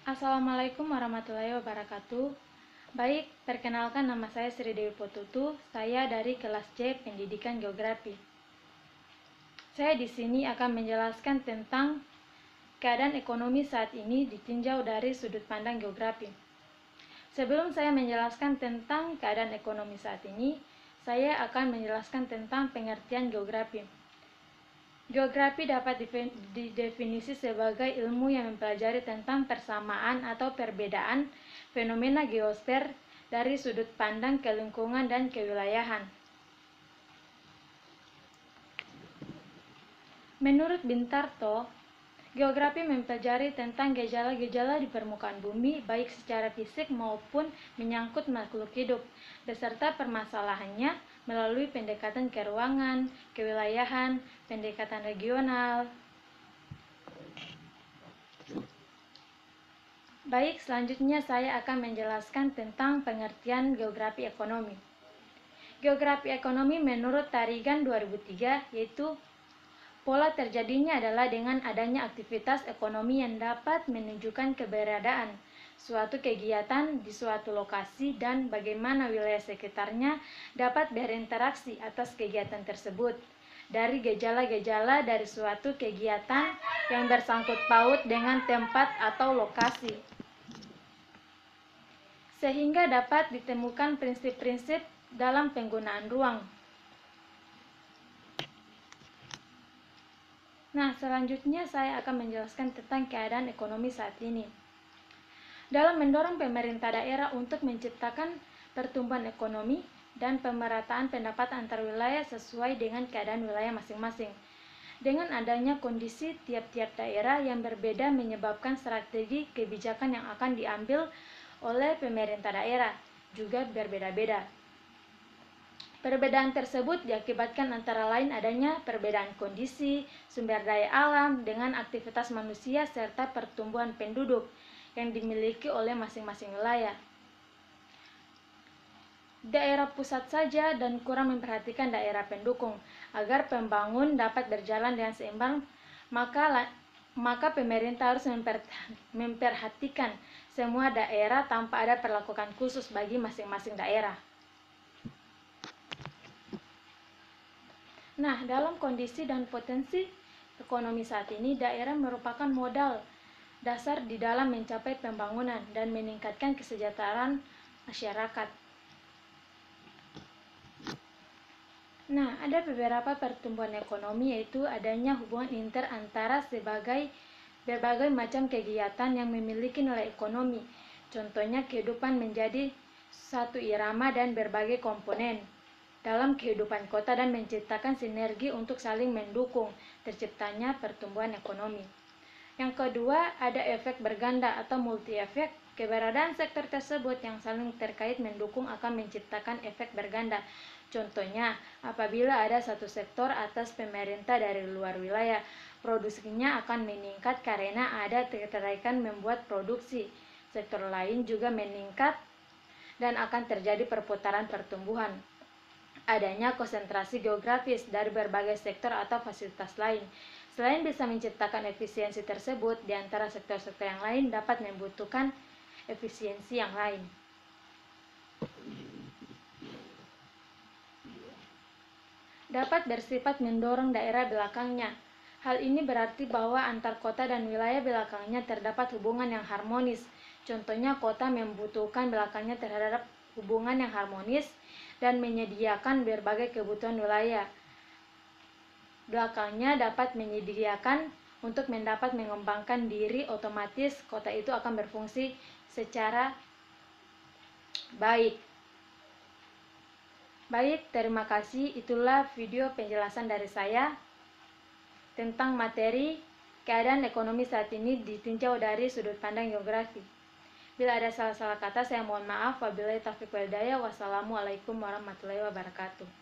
Assalamualaikum warahmatullahi wabarakatuh. Baik, perkenalkan nama saya Sri Dewi Potutu. Saya dari kelas C Pendidikan Geografi. Saya di sini akan menjelaskan tentang keadaan ekonomi saat ini ditinjau dari sudut pandang geografi. Sebelum saya menjelaskan tentang keadaan ekonomi saat ini, saya akan menjelaskan tentang pengertian geografi. Geografi dapat didefinisi sebagai ilmu yang mempelajari tentang persamaan atau perbedaan fenomena geosfer dari sudut pandang kelingkungan dan kewilayahan. Menurut Bintarto, geografi mempelajari tentang gejala-gejala di permukaan bumi baik secara fisik maupun menyangkut makhluk hidup, beserta permasalahannya melalui pendekatan keruangan, kewilayahan, pendekatan regional. Baik, selanjutnya saya akan menjelaskan tentang pengertian geografi ekonomi. Geografi ekonomi menurut Tarigan 2003 yaitu pola terjadinya adalah dengan adanya aktivitas ekonomi yang dapat menunjukkan keberadaan suatu kegiatan di suatu lokasi dan bagaimana wilayah sekitarnya dapat berinteraksi atas kegiatan tersebut. Dari gejala-gejala dari suatu kegiatan yang bersangkut paut dengan tempat atau lokasi, sehingga dapat ditemukan prinsip-prinsip dalam penggunaan ruang. Nah, selanjutnya saya akan menjelaskan tentang keadaan ekonomi saat ini. Dalam mendorong pemerintah daerah untuk menciptakan pertumbuhan ekonomi dan pemerataan pendapatan antar wilayah sesuai dengan keadaan wilayah masing-masing. Dengan adanya kondisi tiap-tiap daerah yang berbeda menyebabkan strategi kebijakan yang akan diambil oleh pemerintah daerah juga berbeda-beda. Perbedaan tersebut diakibatkan antara lain adanya perbedaan kondisi, sumber daya alam dengan aktivitas manusia serta pertumbuhan penduduk yang dimiliki oleh masing-masing wilayah. Daerah pusat saja dan kurang memperhatikan daerah pendukung. Agar pembangun dapat berjalan dengan seimbang, maka pemerintah harus memperhatikan semua daerah tanpa ada perlakuan khusus bagi masing-masing daerah. Nah, dalam kondisi dan potensi ekonomi saat ini, daerah merupakan modal dasar di dalam mencapai pembangunan dan meningkatkan kesejahteraan masyarakat. Nah, ada beberapa pertumbuhan ekonomi, yaitu adanya hubungan inter antara berbagai macam kegiatan yang memiliki nilai ekonomi. Contohnya, kehidupan menjadi satu irama dan berbagai komponen dalam kehidupan kota dan menciptakan sinergi untuk saling mendukung terciptanya pertumbuhan ekonomi. Yang kedua, ada efek berganda atau multi efek. Keberadaan sektor tersebut yang saling terkait mendukung akan menciptakan efek berganda. Contohnya, apabila ada satu sektor atas pemerintah dari luar wilayah, produksinya akan meningkat karena ada ketertarikan membuat produksi. Sektor lain juga meningkat dan akan terjadi perputaran pertumbuhan. Adanya konsentrasi geografis dari berbagai sektor atau fasilitas lain. Selain bisa menciptakan efisiensi tersebut, di antara sektor-sektor yang lain dapat membutuhkan efisiensi yang lain. Dapat bersifat mendorong daerah belakangnya. Hal ini berarti bahwa antar kota dan wilayah belakangnya terdapat hubungan yang harmonis. Contohnya, kota membutuhkan belakangnya terhadap hubungan yang harmonis dan menyediakan berbagai kebutuhan wilayah. Belakangnya dapat menyediakan untuk mendapat mengembangkan diri, otomatis kota itu akan berfungsi secara baik. Baik, terima kasih. Itulah video penjelasan dari saya tentang materi keadaan ekonomi saat ini ditinjau dari sudut pandang geografi. Bila ada salah-salah kata, saya mohon maaf. Wabillahi taufiq wal hidayah. Wassalamualaikum warahmatullahi wabarakatuh.